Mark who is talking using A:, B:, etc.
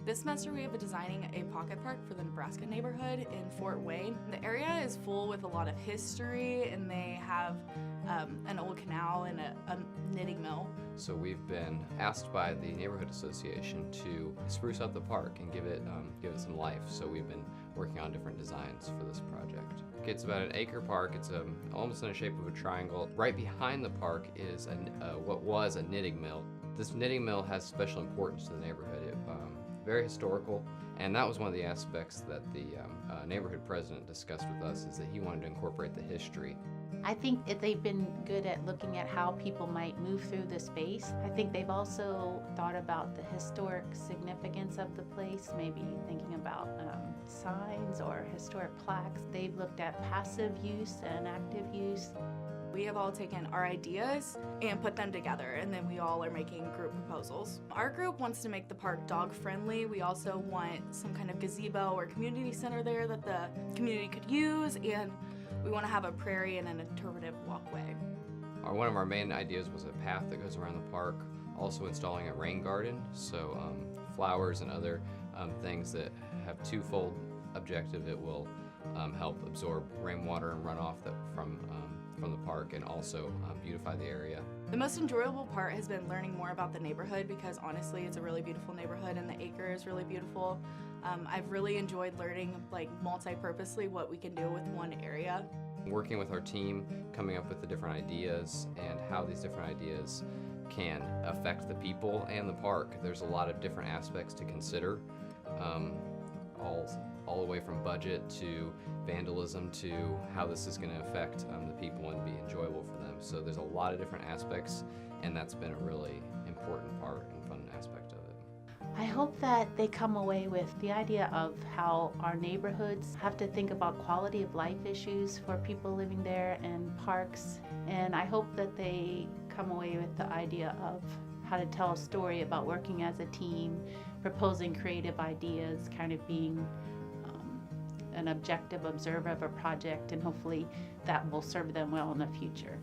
A: This semester we have been designing a pocket park for the Nebraska Neighborhood in Fort Wayne. The area is full with a lot of history, and they have an old canal and a knitting mill.
B: So we've been asked by the Neighborhood Association to spruce up the park and give it some life. So we've been working on different designs for this project. It's about an acre park. It's almost in the shape of a triangle. Right behind the park is what was a knitting mill. This knitting mill has special importance to the neighborhood. Very historical, and that was one of the aspects that the neighborhood president discussed with us, is that he wanted to incorporate the history.
C: I think that they've been good at looking at how people might move through the space. I think they've also thought about the historic significance of the place, maybe thinking about signs or historic plaques. They've looked at passive use and active use.
A: We have all taken our ideas and put them together, and then we all are making group proposals. Our group wants to make the park dog friendly. We also want some kind of gazebo or community center there that the community could use, and we want to have a prairie and an interpretive walkway.
B: One of our main ideas was a path that goes around the park, also installing a rain garden, so flowers and other things that have twofold objective. It will help absorb rainwater and runoff from the park, and also beautify the area.
A: The most enjoyable part has been learning more about the neighborhood, because honestly it's a really beautiful neighborhood and the acre is really beautiful. I've really enjoyed learning, like, multi-purposely what we can do with one area.
B: Working with our team, coming up with the different ideas and how these different ideas can affect the people and the park. There's a lot of different aspects to consider, all the way from budget to vandalism to how this is going to affect the people and be enjoyable for them. So there's a lot of different aspects, and that's been a really important part and fun aspect of it.
C: I hope that they come away with the idea of how our neighborhoods have to think about quality of life issues for people living there and parks. And I hope that they come away with the idea of how to tell a story about working as a team, proposing creative ideas, kind of being an objective observer of a project, and hopefully that will serve them well in the future.